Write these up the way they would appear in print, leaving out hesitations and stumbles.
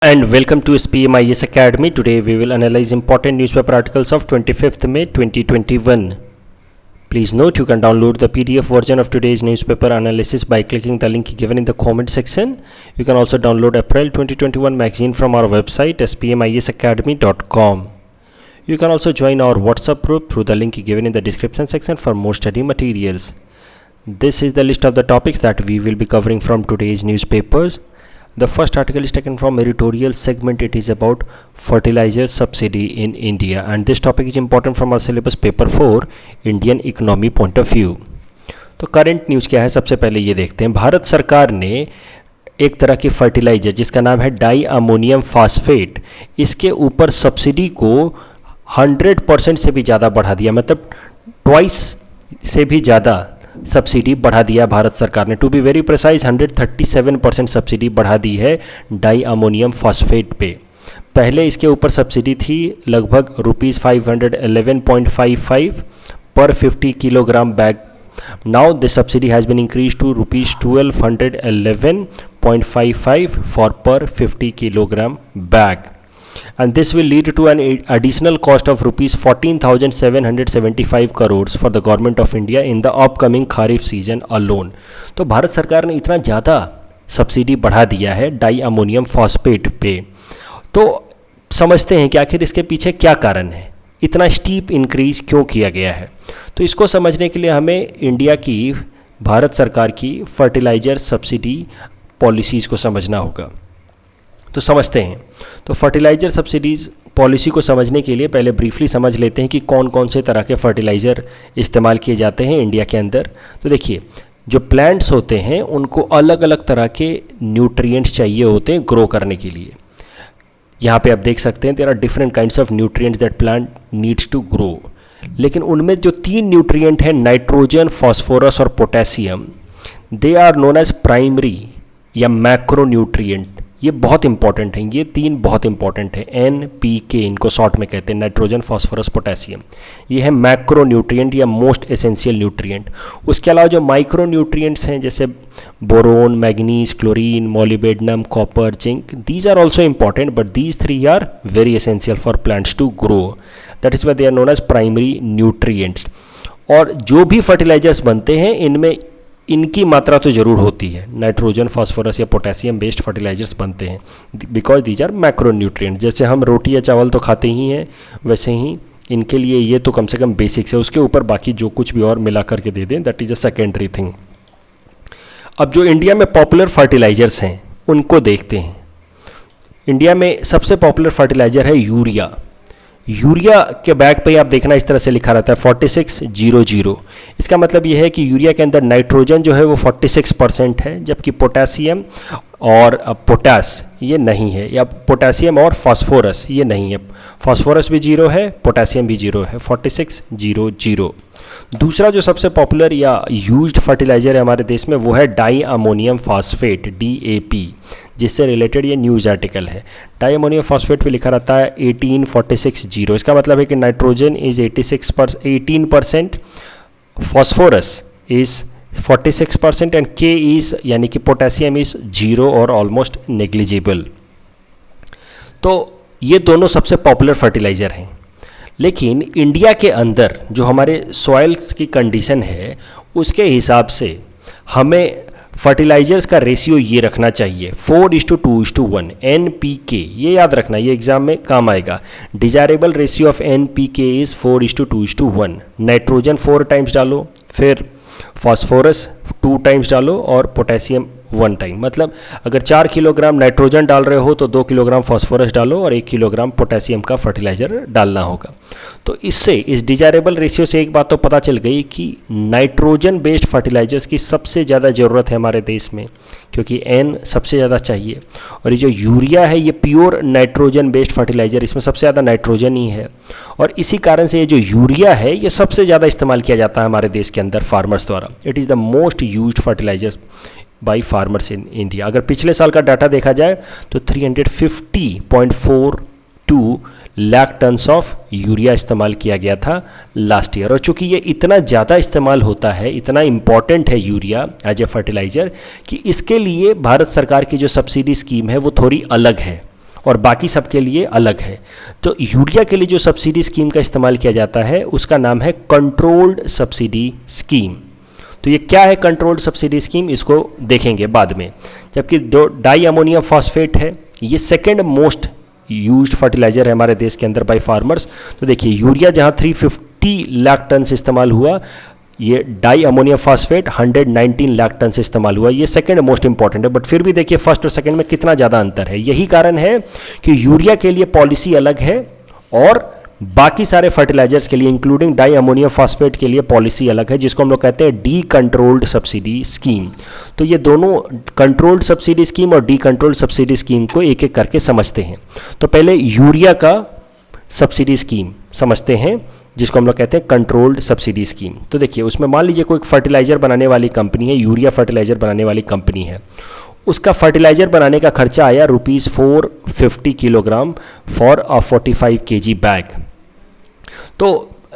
And welcome to SPMIS Academy. Today we will analyze important newspaper articles of 25th May 2021. Please note you can download the PDF version of today's newspaper analysis by clicking the link given in the comment section. You can also download April 2021 magazine from our website spmisacademy.com. You can also join our WhatsApp group through the link given in the description section for more study materials. This is the list of the topics that we will be covering from today's newspapers. The first article is taken from editorial segment. It is about fertilizer subsidy in India, and this topic is important from our syllabus paper 4 Indian economy point of view. तो current news क्या है, सबसे पहले ये देखते हैं. भारत सरकार ने एक तरह की फर्टिलाइजर जिसका नाम है डाई अमोनियम फास्फेट, इसके ऊपर सब्सिडी को 100% से भी ज़्यादा बढ़ा दिया, मतलब ट्वाइस से भी ज़्यादा सब्सिडी बढ़ा दिया भारत सरकार ने. To be very precise 137% subsidy बढ़ा दी है डाई अमोनियम फॉस्फेट पे. पहले इसके ऊपर सब्सिडी थी लगभग ₹511.55 per 50 kilogram bag. Now this subsidy has been increase to ₹1211.55 for per 50 kilogram bag. And this will lead to an additional cost of ₹14,775 crores for the government of India in the upcoming Kharif season alone. तो भारत सरकार ने इतना ज़्यादा subsidy बढ़ा दिया है die ammonium phosphate पे. तो समझते हैं कि आखिर इसके पीछे क्या कारण है, इतना स्टीप इंक्रीज क्यों किया गया है. तो इसको समझने के लिए हमें इंडिया की भारत सरकार की फर्टिलाइज़र सब्सिडी पॉलिसीज़ को समझना होगा. तो समझते हैं. तो फर्टिलाइज़र सब्सिडीज़ पॉलिसी को समझने के लिए पहले ब्रीफली समझ लेते हैं कि कौन कौन से तरह के फर्टिलाइज़र इस्तेमाल किए जाते हैं इंडिया के अंदर. तो देखिए, जो प्लांट्स होते हैं उनको अलग अलग तरह के न्यूट्रिएंट्स चाहिए होते हैं ग्रो करने के लिए. यहाँ पे आप देख सकते हैं there are different kinds of nutrients that plant needs to grow. लेकिन उनमें जो 3 न्यूट्रिएंट हैं, नाइट्रोजन, फॉस्फोरस और potassium, they are known as primary या मैक्रो न्यूट्रिएंट. ये बहुत इंपॉर्टेंट हैं, ये 3 बहुत इंपॉर्टेंट हैं. NPK इनको शॉर्ट में कहते हैं, नाइट्रोजन, फॉस्फोरस, पोटेशियम. ये है मैक्रो न्यूट्रिएंट या मोस्ट एसेंशियल न्यूट्रिएंट. उसके अलावा जो माइक्रो न्यूट्रिएंट्स हैं जैसे boron, manganese, chlorine, molybdenum, copper, zinc, these are also important but these 3 are very essential for plants to grow. That is why they are known as primary nutrients. और जो भी fertilisers बनते हैं इनमें इनकी मात्रा तो ज़रूर होती है. नाइट्रोजन, फास्फोरस या पोटेशियम बेस्ड फर्टिलाइजर्स बनते हैं because these are macro nutrient. जैसे हम रोटी या चावल तो खाते ही हैं, वैसे ही इनके लिए ये तो कम से कम बेसिक्स है. उसके ऊपर बाकी जो कुछ भी और मिला करके दे दें, that is a secondary thing. अब जो इंडिया में पॉपुलर फर्टिलाइजर्स हैं उनको देखते हैं. इंडिया में सबसे पॉपुलर फर्टिलाइज़र है यूरिया. यूरिया के बैग पे आप देखना इस तरह से लिखा रहता है 4600. इसका मतलब ये है कि यूरिया के अंदर नाइट्रोजन जो है वो 46% है, जबकि पोटेशियम और पोटास ये नहीं है, या पोटेशियम और फास्फोरस ये नहीं है. फास्फोरस भी 0 है, पोटेशियम भी 0 है. 4600. दूसरा जो सबसे पॉपुलर या यूज्ड फर्टिलाइज़र है हमारे देश में वो है डाई अमोनियम फास्फेट, DAP, जिससे रिलेटेड ये न्यूज़ आर्टिकल है. डाई अमोनियम फास्फेट पे लिखा रहता है 18460. इसका मतलब है कि nitrogen is 18%, phosphorus is 46% and K is यानी कि पोटेशियम इज़ 0 और ऑलमोस्ट नेग्लिजिबल. तो ये दोनों सबसे पॉपुलर फर्टिलाइज़र हैं. लेकिन इंडिया के अंदर जो हमारे सॉइल्स की कंडीशन है उसके हिसाब से हमें फर्टिलाइजर्स का रेशियो ये रखना चाहिए 4:2:1. NPK ये याद रखना, ये एग्जाम में काम आएगा. Desirable ratio of NPK is 4:2:1. Nitrogen 4 times डालो, फिर फॉस्फोरस 2 टाइम्स डालो और पोटेशियम 1 टाइम. मतलब अगर 4 किलोग्राम नाइट्रोजन डाल रहे हो तो 2 किलोग्राम फॉस्फोरस डालो और 1 किलोग्राम पोटेशियम का फर्टिलाइज़र डालना होगा. तो इससे इस डिजायरेबल रेशियो से एक बात तो पता चल गई कि नाइट्रोजन बेस्ड फर्टिलाइजर्स की सबसे ज़्यादा ज़रूरत है हमारे देश में, क्योंकि N सबसे ज़्यादा चाहिए. और ये जो यूरिया है ये प्योर नाइट्रोजन बेस्ड फर्टिलाइज़र, इसमें सबसे ज़्यादा नाइट्रोजन ही है. और इसी कारण से ये जो यूरिया है ये सबसे ज़्यादा इस्तेमाल किया जाता है हमारे देश के अंदर फार्मर्स द्वारा. It is the most used fertilizers by farmers in India. अगर पिछले साल का डाटा देखा जाए तो 350.42 लाख टन्स ऑफ यूरिया इस्तेमाल किया गया था लास्ट ईयर. और चूंकि ये इतना ज़्यादा इस्तेमाल होता है, इतना इम्पॉर्टेंट है यूरिया एज ए फर्टिलाइज़र, कि इसके लिए भारत सरकार की जो सब्सिडी स्कीम है वो थोड़ी अलग है. और बाकी सब के लिए अलग है। तो यूरिया के लिए जो सब्सिडी स्कीम का इस्तेमाल किया जाता है उसका नाम है कंट्रोल्ड सब्सिडी स्कीम। तो ये क्या है कंट्रोल्ड सब्सिडी स्कीम, इसको देखेंगे बाद में। जबकि जो डाई अमोनियम फॉस्फेट है ये सेकेंड मोस्ट यूज्ड फर्टिलाइजर है हमारे देश के अंदर बाय फार्मर्स। तो देखिए यूरिया जहाँ 350 लाख टन से इस्तेमाल हुआ, ये di ammonium phosphate 119 lakh ton से इस्तेमाल हुआ। ये सेकंड मोस्ट इंपॉर्टेंट है, बट फिर भी देखिए फर्स्ट और सेकंड में कितना ज़्यादा अंतर है। यही कारण है कि यूरिया के लिए पॉलिसी अलग है और बाकी सारे फर्टिलाइजर्स के लिए इंक्लूडिंग डाई अमोनियम फॉस्फेट के लिए पॉलिसी अलग है, जिसको हम लोग कहते हैं डी कंट्रोल्ड सब्सिडी स्कीम। तो ये दोनों कंट्रोल्ड सब्सिडी स्कीम और डी कंट्रोल्ड सब्सिडी स्कीम को एक एक करके समझते हैं। तो पहले यूरिया का सब्सिडी स्कीम समझते हैं, जिसको हम लोग कहते हैं कंट्रोल्ड सब्सिडी स्कीम। तो देखिए उसमें मान लीजिए कोई फर्टिलाइजर बनाने वाली कंपनी है, यूरिया फर्टिलाइजर बनाने वाली कंपनी है, उसका फर्टिलाइजर बनाने का खर्चा आया ₹450 kilogram for a 45 kg bag. तो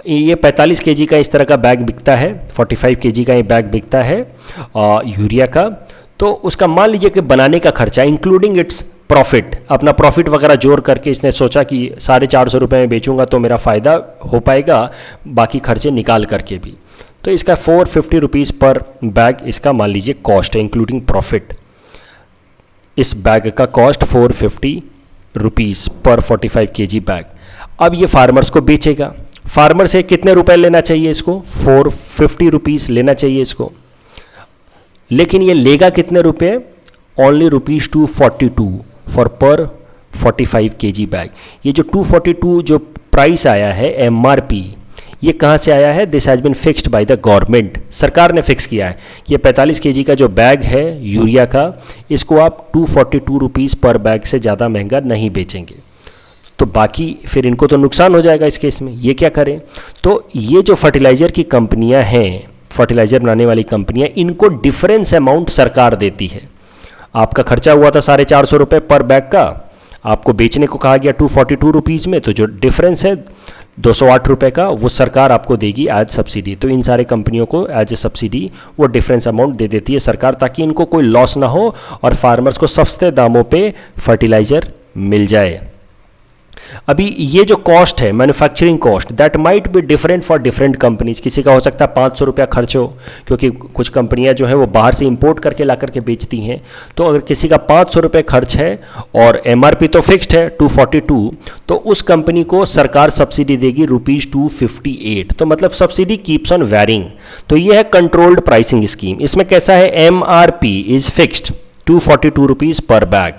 ये 45 kg का इस तरह का बैग बिकता है, 45 kg का ये बैग बिकता है यूरिया का। तो उसका मान लीजिए कि बनाने का खर्चा इंक्लूडिंग इट्स प्रॉफिट, अपना प्रॉफिट वगैरह जोड़ करके इसने सोचा कि 450 रुपये में बेचूंगा तो मेरा फ़ायदा हो पाएगा, बाकी खर्चे निकाल करके भी। तो इसका 450 रुपीज़ पर बैग इसका मान लीजिए कॉस्ट है इंक्लूडिंग प्रॉफिट। इस बैग का कॉस्ट 450 रुपीज़ पर 45 kg बैग। अब ये फार्मर्स को बेचेगा, फार्मर से कितने रुपए लेना चाहिए इसको, 450 रुपीज़ लेना चाहिए इसको, लेकिन ये लेगा कितने रुपए, ओनली ₹242 फॉर पर 45 kg बैग। ये जो 242 जो प्राइस आया है MRP, ये कहाँ से आया है, this has been fixed by the government, सरकार ने फिक्स किया है। ये 45 kg का जो बैग है यूरिया का, इसको आप 242 रुपीज़ पर बैग से ज़्यादा महंगा नहीं बेचेंगे। तो बाकी फिर इनको तो नुकसान हो जाएगा इस केस में, ये क्या करें। तो ये जो फर्टिलाइज़र की कंपनियां हैं, फर्टिलाइज़र बनाने वाली कंपनियां, इनको डिफरेंस अमाउंट सरकार देती है। आपका खर्चा हुआ था 450 रुपये पर बैग का, आपको बेचने को कहा गया 242 रुपीज़ में, तो जो डिफरेंस है 208 रुपये का वो सरकार आपको देगी एज सब्सिडी। तो इन सारे कंपनियों को एज ए सब्सिडी वो डिफरेंस अमाउंट दे देती है सरकार, ताकि इनको कोई लॉस ना हो और फार्मर्स को सस्ते दामों पे फर्टिलाइज़र मिल जाए। अभी ये जो कॉस्ट है manufacturing cost, that might be different for different companies. किसी का हो सकता है 500 रुपया खर्च हो, क्योंकि कुछ कंपनियां जो हैं वो बाहर से इंपोर्ट करके ला करके बेचती हैं। तो अगर किसी का 500 रुपये खर्च है और MRP तो फिक्स्ड है 242, तो उस कंपनी को सरकार सब्सिडी देगी ₹258। तो मतलब सब्सिडी कीप्स ऑन वेरिंग। तो ये है कंट्रोल्ड प्राइसिंग स्कीम। इसमें कैसा है, MRP is fixed 242 rupees per bag,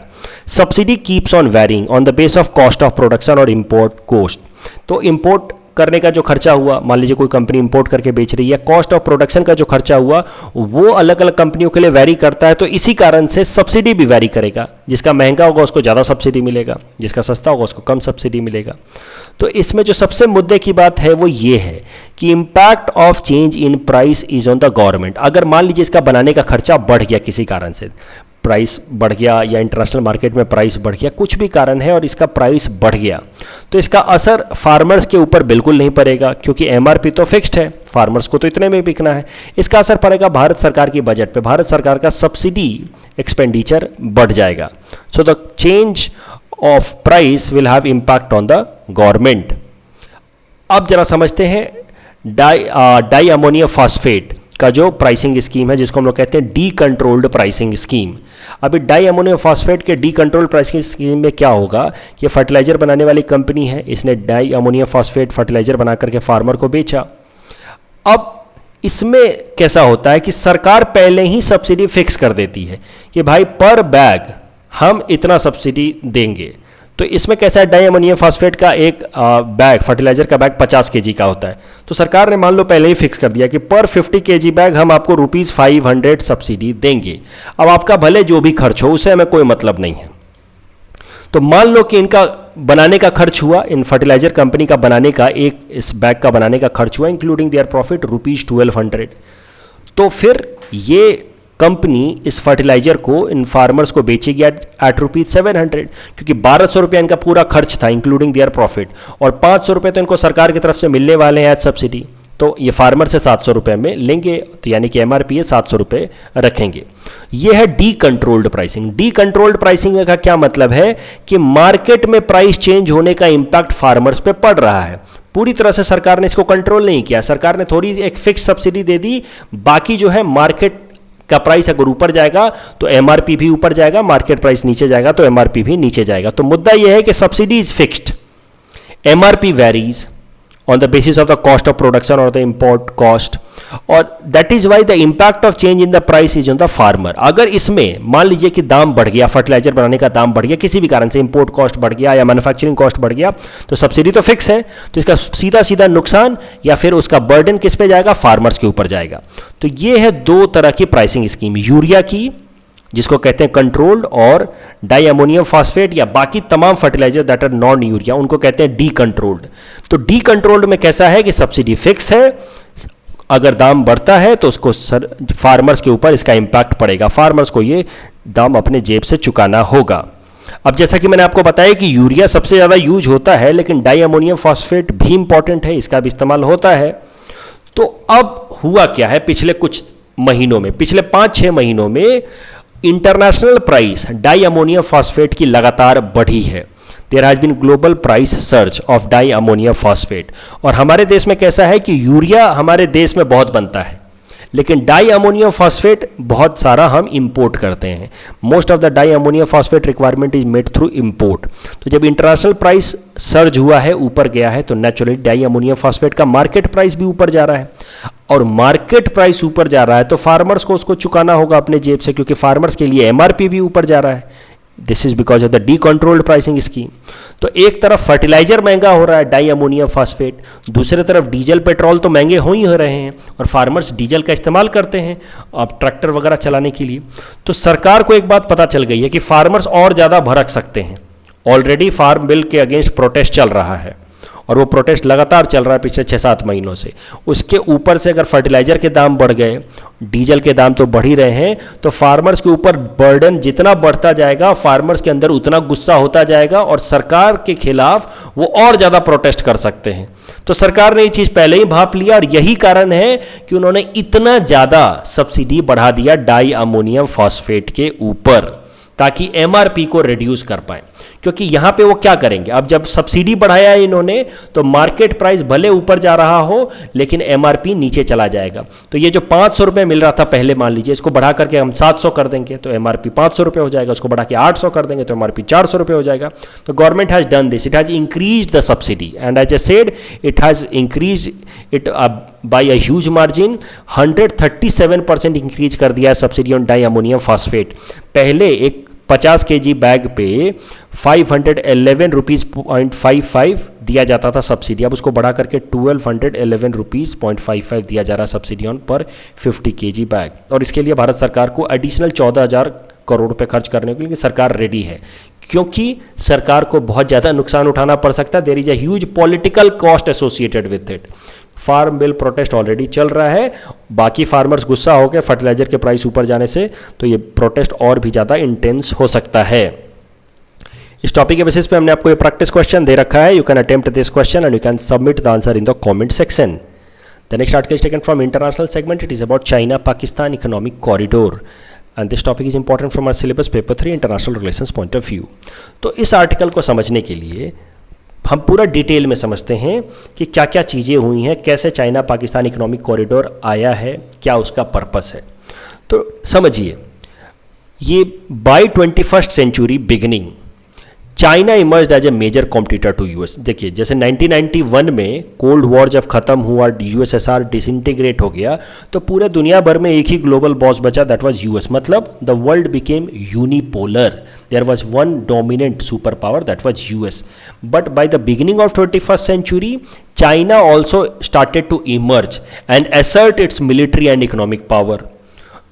subsidy keeps on varying on the base of cost of production और इम्पोर्ट कॉस्ट। तो इम्पोर्ट करने का जो खर्चा हुआ, मान लीजिए कोई कंपनी इंपोर्ट करके बेच रही है, कॉस्ट ऑफ प्रोडक्शन का जो खर्चा हुआ वो अलग अलग कंपनियों के लिए वैरी करता है। तो इसी कारण से सब्सिडी भी वैरी करेगा, जिसका महंगा होगा उसको ज़्यादा सब्सिडी मिलेगा, जिसका सस्ता होगा उसको कम सब्सिडी मिलेगा। तो इसमें जो सबसे मुद्दे की बात है वो ये है कि impact of change in price is on the government. अगर मान लीजिए इसका बनाने का खर्चा बढ़ गया, किसी कारण से प्राइस बढ़ गया या इंटरनेशनल मार्केट में प्राइस बढ़ गया, कुछ भी कारण है और इसका प्राइस बढ़ गया, तो इसका असर फार्मर्स के ऊपर बिल्कुल नहीं पड़ेगा, क्योंकि MRP तो फिक्स्ड है, फार्मर्स को तो इतने में बिकना है। इसका असर पड़ेगा भारत सरकार की बजट पे, भारत सरकार का सब्सिडी एक्सपेंडिचर बढ़ जाएगा। So the change of price will have impact on the government. अब जरा समझते हैं डाई अमोनियम फॉस्फेट का जो प्राइसिंग स्कीम है, जिसको हम लोग कहते हैं डी कंट्रोल्ड प्राइसिंग स्कीम। अभी डाई अमोनियम फॉस्फेट के डी कंट्रोल्ड प्राइसिंग स्कीम में क्या होगा, ये फर्टिलाइजर बनाने वाली कंपनी है, इसने डाई अमोनियम फॉस्फेट फर्टिलाइजर बना करके फार्मर को बेचा। अब इसमें कैसा होता है कि सरकार पहले ही सब्सिडी फिक्स कर देती है कि भाई पर बैग हम इतना सब्सिडी देंगे। तो इसमें कैसा है, डाई अमोनियम फॉस्फेट का एक बैग, फर्टिलाइजर का बैग 50 kg का होता है। तो सरकार ने मान लो पहले ही फिक्स कर दिया कि पर 50 kg बैग हम आपको ₹500 सब्सिडी देंगे। अब आपका भले जो भी खर्च हो उससे हमें कोई मतलब नहीं है। तो मान लो कि इनका बनाने का खर्च हुआ, इन फर्टिलाइजर कंपनी का बनाने का, एक इस बैग का बनाने का खर्च हुआ इंक्लूडिंग देयर प्रॉफिट ₹1200। तो फिर ये कंपनी इस फर्टिलाइजर को इन फार्मर्स को बेचेगी एट ₹700, क्योंकि 1200 रुपया इनका पूरा खर्च था इंक्लूडिंग देयर प्रॉफिट, और 500 रुपये तो इनको सरकार की तरफ से मिलने वाले हैं एज सब्सिडी। तो ये फार्मर से 700 रुपये में लेंगे, तो यानी कि एमआरपी है 700 रुपये रखेंगे। ये है D controlled pricing. D controlled pricing का क्या मतलब है कि मार्केट में प्राइस चेंज होने का इंपैक्ट फार्मर्स पे पड़ रहा है। पूरी तरह से सरकार ने इसको कंट्रोल नहीं किया, सरकार ने थोड़ी एक फिक्स सब्सिडी दे दी, बाकी जो है मार्केट का प्राइस अगर ऊपर जाएगा तो एमआरपी भी ऊपर जाएगा, मार्केट प्राइस नीचे जाएगा तो एमआरपी भी नीचे जाएगा। तो मुद्दा यह है कि subsidy is fixed, MRP varies on the basis of the cost of production or the import cost, और that is why the impact of change in the price is on the farmer। अगर इसमें मान लीजिए कि दाम बढ़ गया, fertiliser बनाने का दाम बढ़ गया, किसी भी कारण से इंपोर्ट कॉस्ट बढ़ गया या मैन्युफैक्चरिंग कॉस्ट बढ़ गया, तो सब्सिडी तो फिक्स है, तो इसका सीधा सीधा नुकसान या फिर उसका बर्डन किस पे जाएगा, फार्मर्स के ऊपर जाएगा। तो ये है दो तरह की प्राइसिंग स्कीम, यूरिया की जिसको कहते हैं कंट्रोल्ड, और डाई अमोनियम फॉस्फेट या बाकी तमाम fertilizer that are non urea, उनको कहते हैं डी कंट्रोल्ड। तो डी कंट्रोल्ड में कैसा है कि सब्सिडी फिक्स है, अगर दाम बढ़ता है तो उसको फार्मर्स के ऊपर इसका इंपैक्ट पड़ेगा, फार्मर्स को ये दाम अपने जेब से चुकाना होगा। अब जैसा कि मैंने आपको बताया कि यूरिया सबसे ज़्यादा यूज होता है, लेकिन डाई अमोनियम फॉस्फेट भी इंपॉर्टेंट है, इसका भी इस्तेमाल होता है। तो अब हुआ क्या है पिछले कुछ महीनों में, पिछले 5-6 महीनों में international price di ammonium phosphate की लगातार बढ़ी है। There has been global price surge of di ammonium phosphate. और हमारे देश में कैसा है कि यूरिया हमारे देश में बहुत बनता है, लेकिन डाई अमोनियम फॉस्फेट बहुत सारा हम इंपोर्ट करते हैं। Most of the die ammonium phosphate requirement is made through import. तो जब इंटरनेशनल प्राइस सर्ज हुआ है, ऊपर गया है, तो नेचुरली डाई अमोनियम फॉस्फेट का मार्केट प्राइस भी ऊपर जा रहा है, और मार्केट प्राइस ऊपर जा रहा है तो फार्मर्स को उसको चुकाना होगा अपने जेब से, क्योंकि फार्मर्स के लिए एमआरपी भी ऊपर जा रहा है। This is because of the D controlled pricing scheme. तो एक तरफ फर्टिलाइजर महंगा हो रहा है, डाई अमोनियम फॉस्फेट, दूसरी तरफ डीजल पेट्रोल तो महंगे हो ही हो रहे हैं, और फार्मर्स डीजल का इस्तेमाल करते हैं अब ट्रैक्टर वगैरह चलाने के लिए। तो सरकार को एक बात पता चल गई है कि फार्मर्स और ज़्यादा भड़क सकते हैं। ऑलरेडी फार्म बिल के अगेंस्ट प्रोटेस्ट चल रहा है, और वो प्रोटेस्ट लगातार चल रहा है पिछले 6-7 महीनों से। उसके ऊपर से अगर फर्टिलाइजर के दाम बढ़ गए, डीजल के दाम तो बढ़ ही रहे हैं, तो फार्मर्स के ऊपर बर्डन जितना बढ़ता जाएगा, फार्मर्स के अंदर उतना गुस्सा होता जाएगा, और सरकार के खिलाफ वो और ज़्यादा प्रोटेस्ट कर सकते हैं। तो सरकार ने ये चीज़ पहले ही भांप लिया, और यही कारण है कि उन्होंने इतना ज़्यादा सब्सिडी बढ़ा दिया डाई अमोनियम फॉस्फेट के ऊपर, ताकि एमआरपी को रिड्यूस कर पाए। क्योंकि यहाँ पे वो क्या करेंगे, अब जब सब्सिडी बढ़ाया है इन्होंने, तो मार्केट प्राइस भले ऊपर जा रहा हो लेकिन एमआरपी नीचे चला जाएगा। तो ये जो 500 रुपये मिल रहा था पहले, मान लीजिए इसको बढ़ा करके हम 700 कर देंगे तो एमआरपी 500 रुपये हो जाएगा, उसको बढ़ा के 800 कर देंगे तो एमआरपी 400 रुपये हो जाएगा। तो government has done this, it has increase the subsidy, and as I said it has increase it by a huge margin. 137% increase कर दिया है subsidy on di ammonium phosphate. पहले एक 50 kg बैग पे 511 रुपीज़ 0.55 दिया जाता था सब्सिडी, अब उसको बढ़ा करके 1211 रुपीज़ 0.55 दिया जा रहा है सब्सिडी ऑन पर 50 kg बैग। और इसके लिए भारत सरकार को एडिशनल 14,000 करोड़ रुपए खर्च करने के लिए सरकार रेडी है, क्योंकि सरकार को बहुत ज़्यादा नुकसान उठाना पड़ सकता है। There is a huge political cost associated with it. Farm bill protest already चल रहा है, बाकी फार्मर्स गुस्सा हो गए फर्टिलाइजर के प्राइस ऊपर जाने से, तो ये प्रोटेस्ट और भी ज़्यादा इंटेंस हो सकता है। इस टॉपिक के बेसिस पे हमने आपको ये प्रैक्टिस क्वेश्चन दे रखा है। You can attempt this question and you can submit the answer in the comment section. The next article is taken from international segment. It is about China Pakistan economic corridor, and this topic is important from our syllabus paper 3 international relations point of view. तो इस article को समझने के लिए हम पूरा detail में समझते हैं कि क्या क्या चीज़ें हुई हैं, कैसे चाइना पाकिस्तान इकोनॉमिक कॉरिडोर आया है, क्या उसका पर्पस है। तो समझिए, ये by 21st century beginning China emerged as a major competitor to US. देखिए, जैसे 1991 में कोल्ड वॉर जब खत्म हुआ, यूएसएसआर डिसइंटीग्रेट हो गया, तो पूरे दुनिया भर में एक ही ग्लोबल बॉस बचा, दैट वाज यूएस। मतलब the world became unipolar, there was one dominant super power, that was US. But by the beginning of 21st century China also started to emerge and assert its military and economic power.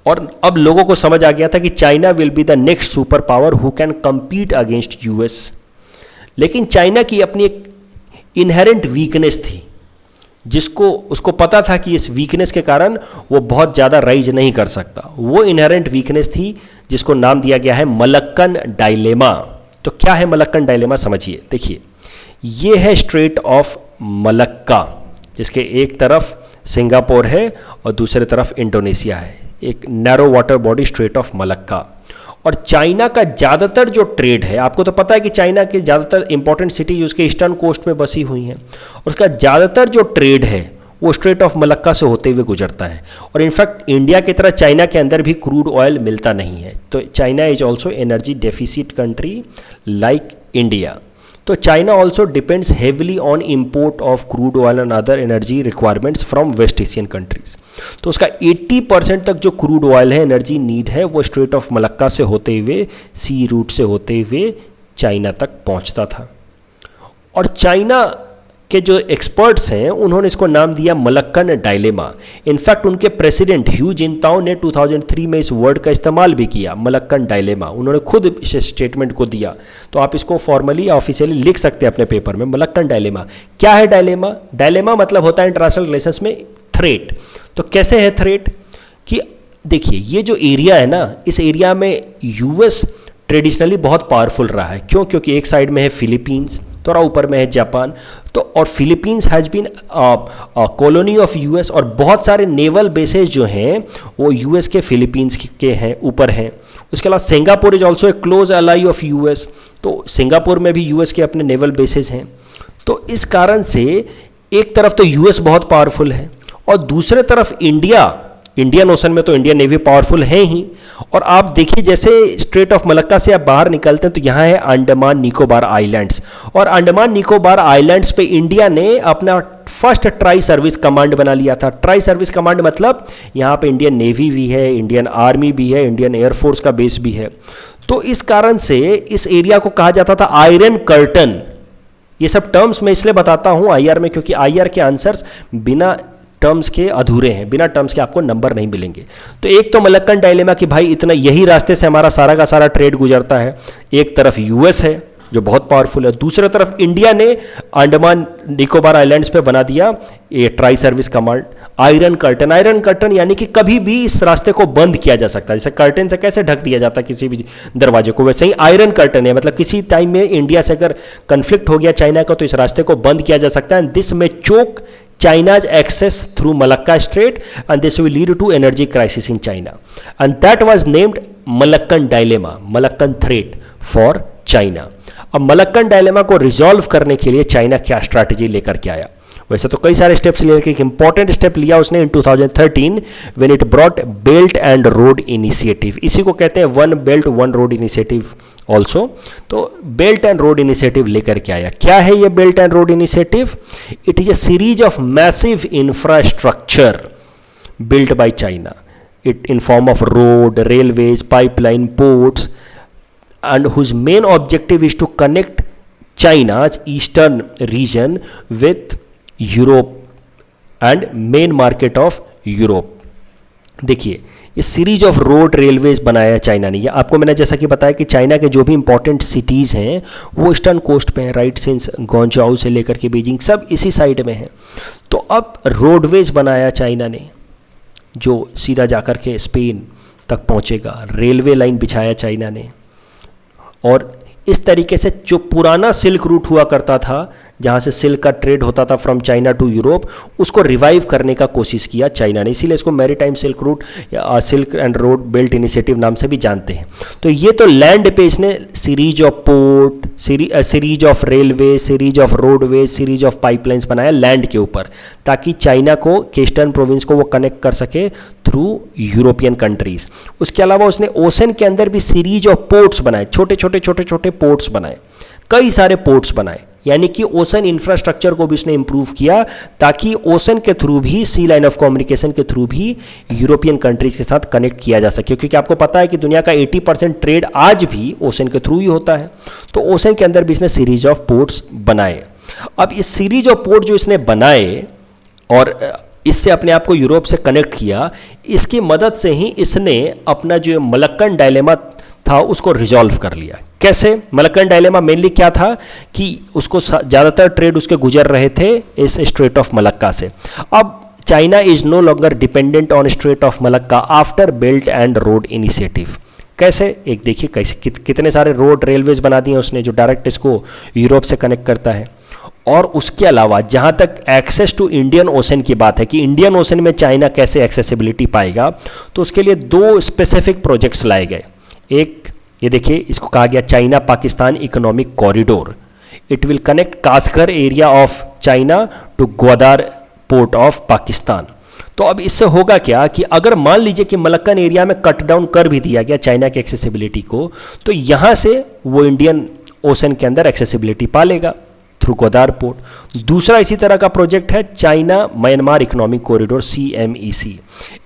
और अब लोगों को समझ आ गया था कि China will be the next super power who can compete against US. लेकिन चाइना की अपनी एक इनहेरेंट वीकनेस थी, जिसको उसको पता था कि इस वीकनेस के कारण वो बहुत ज़्यादा राइज नहीं कर सकता। वो इनहेरेंट वीकनेस थी जिसको नाम दिया गया है मलक्कन डायलेमा। तो क्या है मलक्कन डायलेमा, समझिए। देखिए, ये है स्ट्रेट ऑफ मलक्का, जिसके एक तरफ सिंगापुर है और दूसरी तरफ इंडोनेशिया है, एक narrow water body straight of Malacca. और चाइना का ज़्यादातर जो ट्रेड है, आपको तो पता है कि चाइना के ज़्यादातर इंपॉर्टेंट सिटीज उसके ईस्टर्न कोस्ट में बसी हुई हैं, और उसका ज़्यादातर जो ट्रेड है वो स्ट्रेट ऑफ मलक्का से होते हुए गुजरता है। और इनफैक्ट इंडिया की तरह चाइना के अंदर भी क्रूड ऑयल मिलता नहीं है। तो China is also energy deficit country like India. तो China also depends heavily on import of crude oil and other energy requirements from West Asian countries. तो उसका 80% तक जो क्रूड ऑयल है, एनर्जी नीड है, वो स्ट्रेट ऑफ मलक्का से होते हुए, सी रूट से होते हुए चाइना तक पहुंचता था। और चाइना के जो एक्सपर्ट्स हैं उन्होंने इसको नाम दिया मलक्कन डायलेमा। इनफैक्ट उनके प्रेसिडेंट ह्यू जिनताओ ने 2003 में इस वर्ड का इस्तेमाल भी किया, मलक्कन डायलेमा। उन्होंने खुद इस स्टेटमेंट को दिया, तो आप इसको फॉर्मली या ऑफिशियली लिख सकते हैं अपने पेपर में, मलक्कन डायलेमा। क्या है डायलेमा? डायलेमा मतलब होता है इंटरनेशनल रिलेशंस में थ्रेट। तो कैसे है थ्रेट कि देखिए ये जो एरिया है ना, इस एरिया में यूएस ट्रेडिशनली बहुत पावरफुल रहा है। क्यों? क्योंकि एक साइड में है फिलीपींस, थोड़ा ऊपर में है जापान। तो और Philippines has been colony of US, और बहुत सारे नेवल बेसेस जो हैं वो यूएस के फिलीपींस के हैं, ऊपर हैं। उसके अलावा Singapore is also a close ally of US. तो सिंगापुर में भी यूएस के अपने नेवल बेसेस हैं। तो इस कारण से एक तरफ तो यूएस बहुत पावरफुल है और दूसरे तरफ इंडियन ओशन में तो इंडियन नेवी पावरफुल है ही। और आप देखिए जैसे स्ट्रेट ऑफ मलक्का से आप बाहर निकलते हैं तो यहाँ है अंडमान निकोबार आइलैंड्स, और अंडमान निकोबार आइलैंड्स पे इंडिया ने अपना फर्स्ट ट्राई सर्विस कमांड बना लिया था। ट्राई सर्विस कमांड मतलब यहाँ पे इंडियन नेवी भी है, इंडियन आर्मी भी है, इंडियन एयरफोर्स का बेस भी है। तो इस कारण से इस एरिया को कहा जाता था आयरन कर्टन। ये सब टर्म्स मैं इसलिए बताता हूँ आईआर में, क्योंकि आईआर के आंसर्स बिना टर्म्स के अधूरे हैं, बिना टर्म्स के आपको नंबर नहीं मिलेंगे। तो एक तो मलक्कन डायलेमा कि भाई इतना यही रास्ते से हमारा सारा का सारा ट्रेड गुजरता है। एक तरफ यूएस है जो बहुत पावरफुल है, दूसरी तरफ इंडिया ने अंडमान निकोबार आइलैंड्स पे बना दिया ये tri service command iron curtain. Iron curtain यानी कि कभी भी इस रास्ते को बंद किया जा सकता है। जैसे कर्टन से कैसे ढक दिया जाता है किसी भी दरवाजे को, वैसे ही आयरन कर्टन है, मतलब किसी टाइम में इंडिया से अगर कन्फ्लिक्ट हो गया चाइना का तो इस रास्ते को बंद किया जा सकता है। दिस में चोक China's access through Malacca Strait, and this will lead to energy crisis in China, and that was named Malaccan dilemma, Malaccan threat for China। अब मलक्कन डायलेमा को रिजॉल्व करने के लिए चाइना क्या स्ट्रैटेजी लेकर के आया? वैसे तो कई सारे स्टेप्स लेकर एक इंपॉर्टेंट स्टेप लिया उसने इन 2013 when it brought belt and road initiative. इसी को कहते हैं one belt one road initiative also. तो बेल्ट एंड रोड इनिशिएटिव लेकर के आया। क्या है ये belt and road initiative? It is a series of massive infrastructure built by China, it in form of road, railways, pipeline, ports, and whose main objective is to connect China's eastern region with Europe and main market of Europe। देखिए इस series of road railways बनाया China ने। आपको मैंने जैसा कि बताया कि चाइना के जो भी इंपॉर्टेंट सिटीज़ हैं वो ईस्टर्न कोस्ट पे हैं, राइट, सिंस गोंजाओ से लेकर के बीजिंग सब इसी साइड में हैं। तो अब रोडवेज बनाया चाइना ने जो सीधा जाकर के स्पेन तक पहुंचेगा। रेलवे लाइन बिछाया चाइना ने, और इस तरीके से जो पुराना सिल्क रूट हुआ करता था जहाँ से सिल्क का ट्रेड होता था फ्रॉम चाइना टू यूरोप, उसको रिवाइव करने का कोशिश किया चाइना ने। इसीलिए इसको मैरीटाइम सिल्क रूट या silk and road belt initiative नाम से भी जानते हैं। तो ये तो लैंड पे इसने series of port, series of railway, series of roadway, series of pipelines बनाया लैंड के ऊपर, ताकि चाइना को ईस्टर्न प्रोविंस को वो कनेक्ट कर सके थ्रू यूरोपियन कंट्रीज। उसके अलावा उसने ओशन के अंदर भी सीरीज ऑफ पोर्ट्स बनाए, छोटे छोटे पोर्ट्स बनाए, कई सारे पोर्ट्स बनाए, यानी कि ओशन इंफ्रास्ट्रक्चर को भी उसने इंप्रूव किया ताकि ओशन के थ्रू भी, सी लाइन ऑफ कम्युनिकेशन के थ्रू भी यूरोपियन कंट्रीज के साथ कनेक्ट किया जा सके। क्योंकि आपको पता है कि दुनिया का 80% ट्रेड आज भी ओशन के थ्रू ही होता है। तो ओशन के अंदर भी इसने सीरीज ऑफ पोर्ट्स बनाए। अब इस सीरीज ऑफ पोर्ट जो इसने बनाए और इससे अपने आप को यूरोप से कनेक्ट किया, इसकी मदद से ही इसने अपना जो मलक्कन डायलेमा था उसको रिजॉल्व कर लिया। कैसे? मलक्कन डायलेमा मेनली क्या था कि उसको ज़्यादातर ट्रेड उसके गुजर रहे थे इस स्ट्रेट ऑफ मलक्का से। अब China is no longer dependent on strait of Malacca after belt and road initiative. कैसे? एक देखिए कैसे कितने सारे रोड रेलवेज बना दिए उसने जो डायरेक्ट इसको यूरोप से कनेक्ट करता है। और उसके अलावा जहाँ तक एक्सेस टू इंडियन ओशन की बात है कि इंडियन ओशन में चाइना कैसे एक्सेसिबिलिटी पाएगा, तो उसके लिए 2 स्पेसिफिक प्रोजेक्ट्स लाए गए। एक ये देखिए, इसको कहा गया China Pakistan economic corridor. It will connect Kashgar area of China to Gwadar port of Pakistan. तो अब इससे होगा क्या कि अगर मान लीजिए कि मलक्कन एरिया में कट डाउन कर भी दिया गया चाइना की एक्सेसिबिलिटी को, तो यहाँ से वो इंडियन ओशन के अंदर एक्सेसिबिलिटी पा लेगा थ्रू ग्वादार पोर्ट। दूसरा इसी तरह का प्रोजेक्ट है China Myanmar economic corridor CMEC।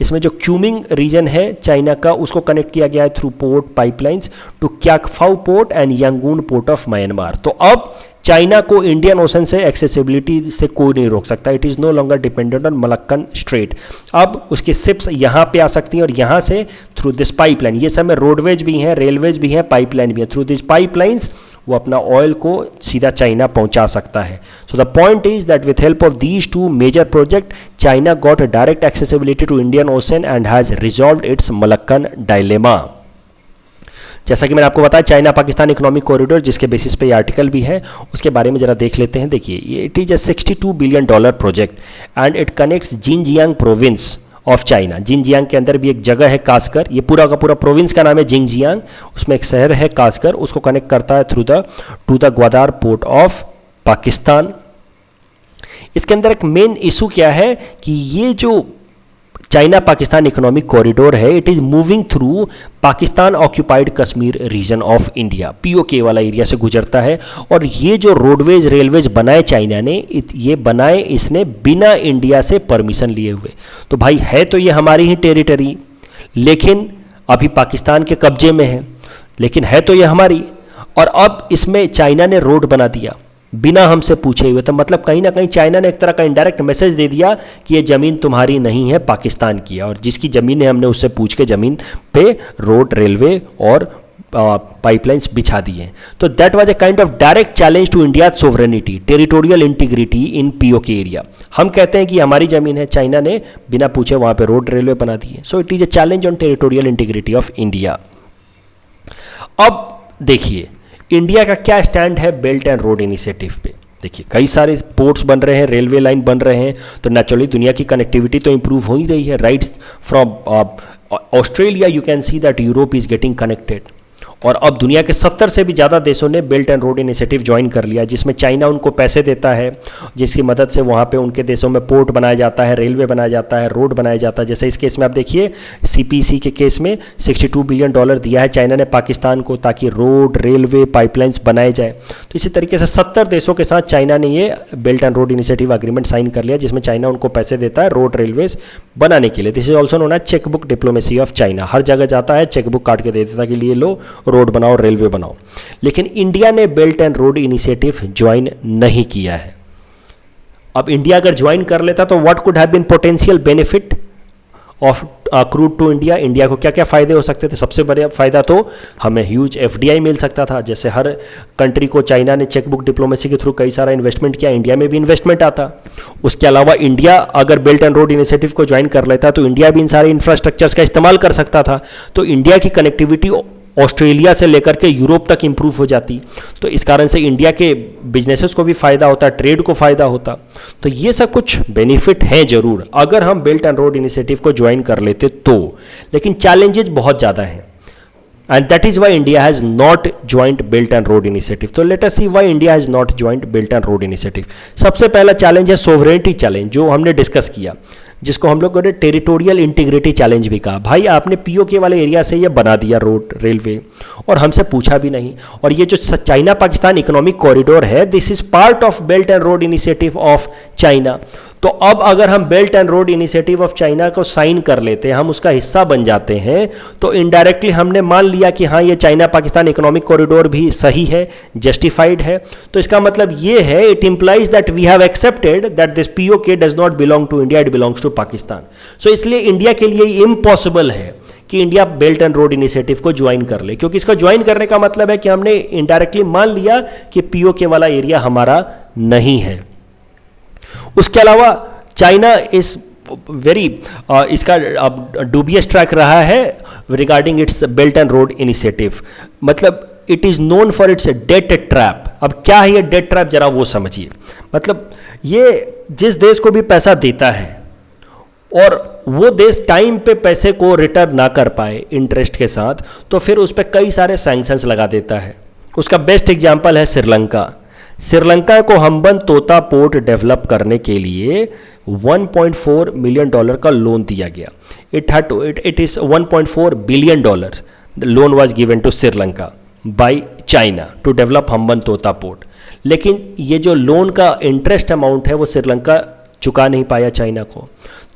इसमें जो क्यूमिंग रीजन है चाइना का, उसको कनेक्ट किया गया है through port pipelines to Kyaukphyu port and Yangon port of Myanmar. तो अब चाइना को इंडियन ओशन से एक्सेसिबिलिटी से कोई नहीं रोक सकता। It is no longer dependent on Malaccan strait. अब उसकी शिप्स यहाँ पे आ सकती हैं और यहाँ से थ्रू दिस पाइपलाइन, ये सब में रोडवेज भी हैं, रेलवेज भी हैं, पाइपलाइन भी है, थ्रू दिस पाइपलाइंस वो अपना ऑयल को सीधा चाइना पहुंचा सकता है। So the point is that with help of these 2 major project China got direct accessibility to Indian Ocean and has resolved its Malaccan dilemma. जैसा कि मैंने आपको बताया चाइना पाकिस्तान इकोनॉमिक कॉरिडोर, जिसके बेसिस पे ये आर्टिकल भी है, उसके बारे में जरा देख लेते हैं। देखिए, it is a $62 billion project and it connects Jinjiang province of China. Jinjiang के अंदर भी एक जगह है कासकर, ये पूरा का पूरा प्रोविंस का नाम है जिनजियांग, उसमें एक शहर है कासकर, उसको कनेक्ट करता है through to the Gwadar port of Pakistan. इसके अंदर एक मेन इशू क्या है कि ये जो चाइना पाकिस्तान इकोनॉमिक कॉरिडोर है, it is moving through Pakistan occupied Kashmir region of India, POK वाला एरिया से गुजरता है। और ये जो रोडवेज रेलवेज बनाए चाइना ने, ये बनाए इसने बिना इंडिया से परमिशन लिए हुए। तो भाई है तो ये हमारी ही टेरिटरी, लेकिन अभी पाकिस्तान के कब्जे में है, लेकिन है तो ये हमारी। और अब इसमें चाइना ने रोड बना दिया बिना हमसे पूछे हुए। तो मतलब कहीं ना कहीं चाइना ने एक तरह का इनडायरेक्ट मैसेज दे दिया कि ये ज़मीन तुम्हारी नहीं है, पाकिस्तान की है, और जिसकी ज़मीन है हमने उससे पूछ के ज़मीन पे रोड रेलवे और पाइपलाइंस बिछा दिए हैं। तो that was a kind of direct challenge to India sovereignty, territorial integrity in POK area. हम कहते हैं कि हमारी ज़मीन है, चाइना ने बिना पूछे वहाँ पे रोड रेलवे बना दिए। So it is a challenge on territorial integrity of India. अब देखिए इंडिया का क्या स्टैंड है बेल्ट एंड रोड इनिशिएटिव पे। देखिए कई सारे पोर्ट्स बन रहे हैं, रेलवे लाइन बन रहे हैं, तो नेचुरली दुनिया की कनेक्टिविटी तो इंप्रूव हो ही रही है। Rights from Australia you can see that Europe is getting connected. और अब दुनिया के 70 से भी ज़्यादा देशों ने belt and road initiative join कर लिया, जिसमें चाइना उनको पैसे देता है, जिसकी मदद से वहाँ पे उनके देशों में पोर्ट बनाया जाता है, रेलवे बनाया जाता है, रोड बनाया जाता है। जैसे इस केस में आप देखिए CPEC के केस में $62 बिलियन दिया है चाइना ने पाकिस्तान को, ताकि रोड रेलवे पाइपलाइंस बनाए जाए। तो इसी तरीके से 70 देशों के साथ चाइना ने ये belt and road initiative agreement sign कर लिया, जिसमें चाइना उनको पैसे देता है रोड रेलवेज बनाने के लिए। This is also known as chequebook diplomacy of China. हर जगह जाता है, चेकबुक काट के दे देता है कि लिए लो रोड बनाओ, रेलवे बनाओ। लेकिन इंडिया ने belt and road initiative join नहीं किया है। अब इंडिया अगर ज्वाइन कर लेता तो what could have been potential benefit of crude to India. India को क्या क्या फ़ायदे हो सकते थे? सबसे बड़ा फ़ायदा तो हमें ह्यूज FDI मिल सकता था। जैसे हर कंट्री को चाइना ने चेकबुक डिप्लोमेसी के थ्रू कई सारा इन्वेस्टमेंट किया, इंडिया में भी इन्वेस्टमेंट आता। उसके अलावा इंडिया अगर बेल्ट एंड रोड इनिशिएटिव को ज्वाइन कर लेता तो इंडिया भी इन सारे इंफ्रास्ट्रक्चर्स का इस्तेमाल कर सकता था। तो इंडिया की कनेक्टिविटी ऑस्ट्रेलिया से लेकर के यूरोप तक इंप्रूव हो जाती। तो इस कारण से इंडिया के बिजनेसेस को भी फ़ायदा होता, ट्रेड को फ़ायदा होता। तो ये सब कुछ बेनिफिट हैं ज़रूर अगर हम बेल्ट एंड रोड इनिशिएटिव को ज्वाइन कर लेते तो, लेकिन चैलेंजेस बहुत ज़्यादा हैं। And that is why India has not joined belt and road initiative. तो let us see why India has not joined belt and road initiative. सबसे पहला चैलेंज है सोवरेनिटी चैलेंज, जो हमने डिस्कस किया, जिसको हम लोगों ने टेरिटोरियल इंटीग्रिटी चैलेंज भी कहा। भाई आपने POK वाले एरिया से ये बना दिया रोड रेलवे और हमसे पूछा भी नहीं। और ये जो चाइना पाकिस्तान इकोनॉमिक कॉरिडोर है, this is part of belt and road initiative of China. तो अब अगर हम belt and road initiative of China को साइन कर लेते हैं, हम उसका हिस्सा बन जाते हैं, तो इनडायरेक्टली हमने मान लिया कि हाँ ये चाइना पाकिस्तान इकोनॉमिक कॉरिडोर भी सही है, जस्टिफाइड है। तो इसका मतलब ये है, it implies that we have accepted that this POK does not belong to India, it belongs to Pakistan. So इसलिए इंडिया के लिए इम्पॉसिबल है कि India belt and road initiative को ज्वाइन कर ले, क्योंकि इसका ज्वाइन करने का मतलब है कि हमने इनडायरेक्टली मान लिया कि POK वाला एरिया हमारा नहीं है। उसके अलावा चाइना इस वेरी इसका डूबियस ट्रैक रहा है regarding its belt and road initiative. मतलब it is known for its debt trap. अब क्या है ये डेट ट्रैप, जरा वो समझिए। मतलब ये जिस देश को भी पैसा देता है और वो देश टाइम पे पैसे को रिटर्न ना कर पाए इंटरेस्ट के साथ, तो फिर उस पर कई सारे सैंक्शंस लगा देता है। उसका बेस्ट एग्जांपल है श्रीलंका। श्रीलंका को हम्बनतोता पोर्ट डेवलप करने के लिए $1.4 मिलियन का लोन दिया गया। It is $1.4 billion. The loan was given to Sri Lanka by China to develop Hambantota port. लेकिन ये जो लोन का इंटरेस्ट अमाउंट है वो श्रीलंका चुका नहीं पाया चाइना को।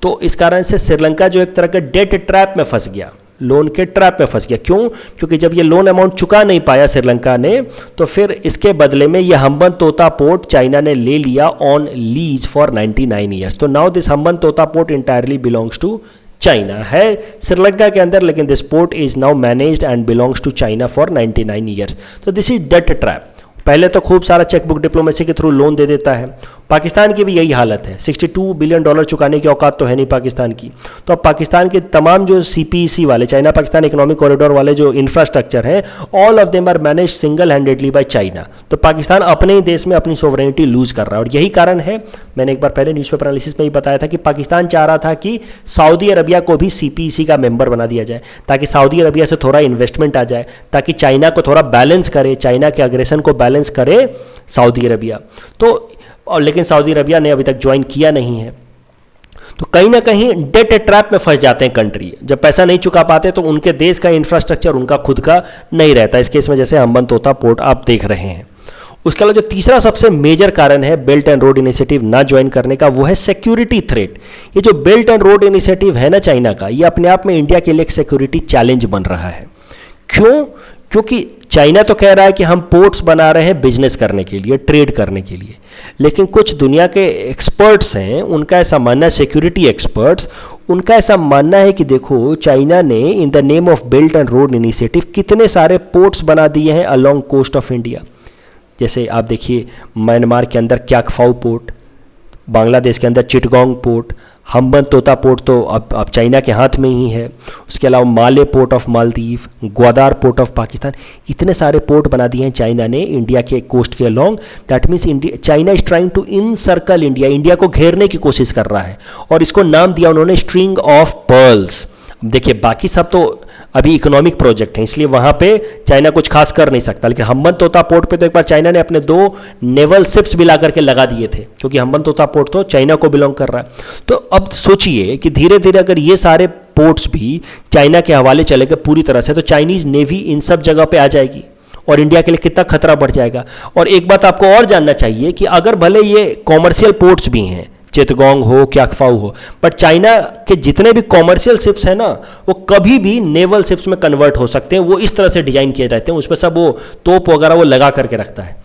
तो इस कारण से श्रीलंका जो एक तरह के डेट ट्रैप में फंस गया, लोन के ट्रैप में फंस गया। क्यों? क्योंकि जब ये लोन अमाउंट चुका नहीं पाया श्रीलंका ने, तो फिर इसके बदले में ये हम्बनतोता पोर्ट चाइना ने ले लिया ऑन लीज फॉर 99 ईयर्स। तो now this Hambantota port entirely belongs to China, है श्रीलंका के अंदर, लेकिन this port is now managed and belongs to China for 99 years. तो दिस इज डेट ट्रैप। पहले तो खूब सारा चेकबुक डिप्लोमेसी के थ्रू लोन दे देता है। पाकिस्तान की भी यही हालत है। $62 बिलियन चुकाने की औकात तो है नहीं पाकिस्तान की। तो अब पाकिस्तान के तमाम जो CPEC वाले, चाइना पाकिस्तान इकोनॉमिक कॉरिडोर वाले जो इंफ्रास्ट्रक्चर हैं, all of them are manage single handedly by China. तो पाकिस्तान अपने ही देश में अपनी सोवरेनिटी लूज कर रहा है। और यही कारण है, मैंने एक बार पहले न्यूज़पेपर एनालिसिस में ही बताया था कि पाकिस्तान चाह रहा था कि सऊदी अरबिया को भी CPEC का मेंबर बना दिया जाए, ताकि सऊदी अरबिया से थोड़ा इन्वेस्टमेंट आ जाए, ताकि चाइना को थोड़ा बैलेंस करे, चाइना के अग्रेशन को बैलेंस करे सऊदी अरबिया। तो और लेकिन सऊदी अरबिया ने अभी तक ज्वाइन किया नहीं है। तो कहीं ना कहीं डेट ट्रैप में फंस जाते हैं कंट्री। जब पैसा नहीं चुका पाते तो उनके देश का इंफ्रास्ट्रक्चर उनका खुद का नहीं रहता। इस केस में जैसे हम्बनतोता पोर्ट आप देख रहे हैं। उसके अलावा जो तीसरा सबसे मेजर कारण है बेल्ट एंड रोड इनिशिएटिव ना ज्वाइन करने का, वो है सिक्योरिटी थ्रेट। ये जो बेल्ट एंड रोड इनिशिएटिव है ना चाइना का, ये अपने आप में इंडिया के लिए एक सिक्योरिटी चैलेंज बन रहा है। क्यों? क्योंकि चाइना तो कह रहा है कि हम पोर्ट्स बना रहे हैं बिजनेस करने के लिए, ट्रेड करने के लिए, लेकिन कुछ दुनिया के एक्सपर्ट्स हैं, उनका ऐसा मानना है, सिक्योरिटी एक्सपर्ट्स, उनका ऐसा मानना है कि देखो चाइना ने in the name of belt and road initiative कितने सारे पोर्ट्स बना दिए हैं अलोंग कोस्ट ऑफ इंडिया। जैसे आप देखिए म्यांमार के अंदर क्याकफाओ पोर्ट, बांग्लादेश के अंदर चिटगोंग पोर्ट, हम्बनतोता पोर्ट तो अब चाइना के हाथ में ही है। उसके अलावा Male port of Maldives, Gwadar port of Pakistan, इतने सारे पोर्ट बना दिए हैं चाइना ने इंडिया के कोस्ट के along. That means India, China is trying to encircle India, India को घेरने की कोशिश कर रहा है। और इसको नाम दिया उन्होंने स्ट्रिंग ऑफ पर्ल्स। देखिए बाकी सब तो अभी इकोनॉमिक प्रोजेक्ट हैं, इसलिए वहाँ पे चाइना कुछ खास कर नहीं सकता, लेकिन हम्बनतोता पोर्ट पे तो एक बार चाइना ने अपने 2 नेवल शिप्स भी ला करके लगा दिए थे, क्योंकि हम्बनतोता पोर्ट तो चाइना को बिलोंग कर रहा है। तो अब सोचिए कि धीरे धीरे अगर ये सारे पोर्ट्स भी चाइना के हवाले चले गए पूरी तरह से, तो चाइनीज़ नेवी इन सब जगह पे आ जाएगी और इंडिया के लिए कितना खतरा बढ़ जाएगा। और एक बात आपको और जानना चाहिए कि अगर भले ये कॉमर्शियल पोर्ट्स भी हैं, चिटगोंग हो, क्याकफाओ हो, बट चाइना के जितने भी कॉमर्शियल शिप्स हैं ना, वो कभी भी नेवल शिप्स में कन्वर्ट हो सकते हैं। वो इस तरह से डिजाइन किए रहते हैं, उस पर सब वो तोप वगैरह वो लगा करके रखता है।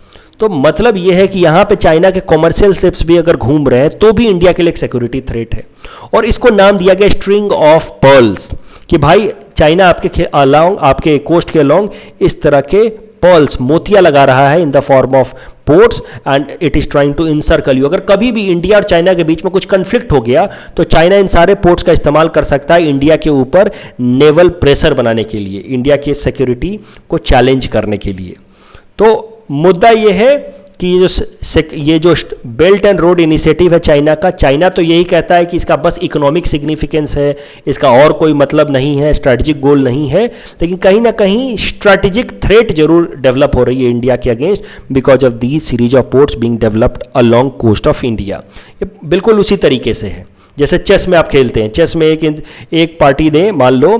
तो मतलब ये है कि यहाँ पे चाइना के कॉमर्शियल शिप्स भी अगर घूम रहे हैं तो भी इंडिया के लिए एक सिक्योरिटी थ्रेट है। और इसको नाम दिया गया स्ट्रिंग ऑफ पर्ल्स, कि भाई चाइना आपके अलोंग, आपके कोस्ट के अलोंग इस तरह के पर्ल्स, मोतिया लगा रहा है in the form of ports and it is trying to encircle you. अगर कभी भी इंडिया और चाइना के बीच में कुछ कन्फ्लिक्ट हो गया तो चाइना इन सारे पोर्ट्स का इस्तेमाल कर सकता है इंडिया के ऊपर नेवल प्रेशर बनाने के लिए, इंडिया की सिक्योरिटी को चैलेंज करने के लिए। तो मुद्दा ये है कि ये जो बेल्ट एंड रोड इनिशिएटिव है चाइना का, चाइना तो यही कहता है कि इसका बस इकोनॉमिक सिग्निफिकेंस है, इसका और कोई मतलब नहीं है, स्ट्रैटेजिक गोल नहीं है, लेकिन कहीं ना कहीं स्ट्रैटेजिक थ्रेट जरूर डेवलप हो रही है इंडिया के against because of the series of ports being developed along coast of India. ये बिल्कुल उसी तरीके से है जैसे चेस में आप खेलते हैं। चेस में एक पार्टी ने मान लो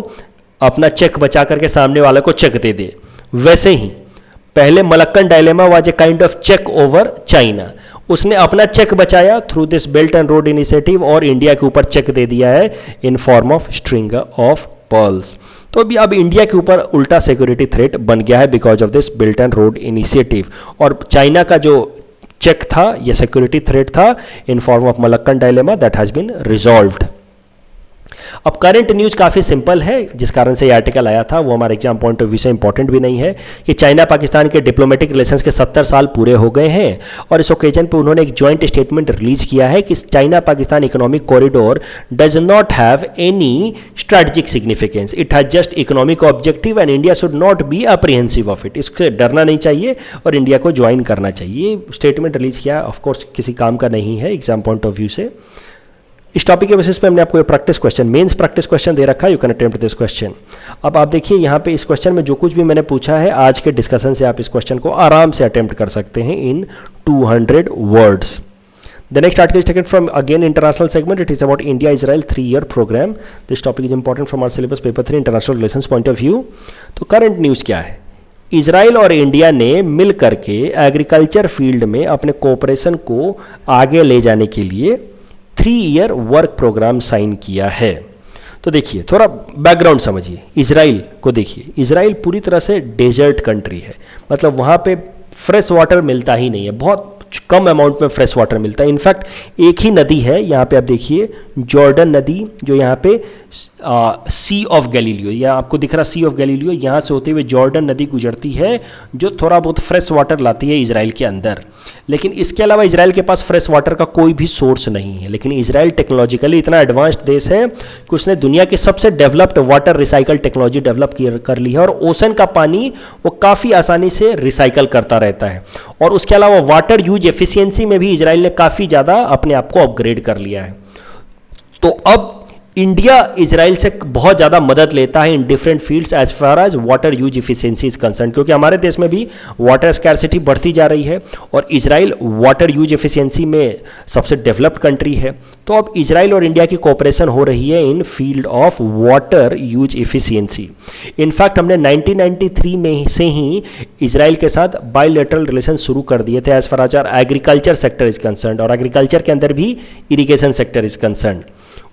अपना चेक बचा करके सामने वाले को चेक दे दे, वैसे ही पहले Malaccan dilemma was a kind of check over China. उसने अपना चेक बचाया through this belt and road initiative और इंडिया के ऊपर चेक दे दिया है in form of string of pearls. तो अभी अब इंडिया के ऊपर उल्टा सिक्योरिटी थ्रेट बन गया है because of this belt and road initiative. और चाइना का जो चेक था, यह सिक्योरिटी थ्रेट था in form of Malaccan dilemma, that has been resolved. अब करंट न्यूज़ काफ़ी सिंपल है, जिस कारण से ये आर्टिकल आया था वो हमारे एग्जाम पॉइंट ऑफ व्यू से इंपॉर्टेंट भी नहीं है, कि चाइना पाकिस्तान के डिप्लोमेटिक रिलेशंस के 70 साल पूरे हो गए हैं और इस ओकेजन पे उन्होंने एक जॉइंट स्टेटमेंट रिलीज किया है कि China Pakistan economic corridor does not have any strategic significance, it has just economic objective and India should not be apprehensive of it. इससे डरना नहीं चाहिए और इंडिया को ज्वाइन करना चाहिए। स्टेटमेंट रिलीज किया, ऑफकोर्स किसी काम का नहीं है एग्जाम पॉइंट ऑफ व्यू से। इस टॉपिक के बेसिस पे हमने आपको practice question, mains practice question दे रखा है, you can attempt this question. अब आप देखिए यहाँ पे इस क्वेश्चन में जो कुछ भी मैंने पूछा है आज के डिस्कशन से आप इस क्वेश्चन को आराम से अटेम्प्ट कर सकते हैं इन 200 words. The next article is taken from again international segment. It is about India-Israel 3-year program. This topic is important from our syllabus paper 3 international relations point of view. तो current news क्या है? Israel और India ने मिल करके agriculture field में अपने cooperation को आगे ले जाने के लिए 3-year वर्क प्रोग्राम साइन किया है। तो देखिए थोड़ा बैकग्राउंड समझिए, इजराइल को देखिए। इजराइल पूरी तरह से डेजर्ट कंट्री है, मतलब वहाँ पे फ्रेश वाटर मिलता ही नहीं है, बहुत कम अमाउंट में फ्रेश वाटर मिलता है। इनफैक्ट एक ही नदी है यहाँ पे, आप देखिए जॉर्डन नदी, जो यहाँ पे सी ऑफ गैलीलियो, या आपको दिख रहा सी ऑफ गैलीलियो, यहाँ से होते हुए जॉर्डन नदी गुजरती है जो थोड़ा बहुत फ्रेश वाटर लाती है इजराइल के अंदर। लेकिन इसके अलावा इजराइल के पास फ्रेश वाटर का कोई भी सोर्स नहीं है। लेकिन इजराइल टेक्नोलॉजिकली इतना एडवांस्ड देश है कि उसने दुनिया की सबसे developed water recycle technology develop कर ली है और ओशन का पानी वो काफ़ी आसानी से रिसाइकल करता रहता है। और उसके अलावा वाटर यूज एफिशिएंसी में भी इजराइल ने काफ़ी ज़्यादा अपने आप को अपग्रेड कर लिया है। तो अब इंडिया इजराइल से बहुत ज़्यादा मदद लेता है in different fields as far as water use efficiency is concern, क्योंकि हमारे देश में भी वाटर स्कैरसिटी बढ़ती जा रही है और इजराइल वाटर यूज एफिशिएंसी में सबसे डेवलप्ड कंट्री है। तो अब इजराइल और इंडिया की कोऑपरेशन हो रही है in field of water use efficiency. In fact हमने 1993 में से ही इजराइल के साथ बायलैटरल रिलेशन शुरू कर दिए थे as far as agriculture sector is concern, और एग्रीकल्चर के अंदर भी इरिगेशन सेक्टर इज कंसर्न।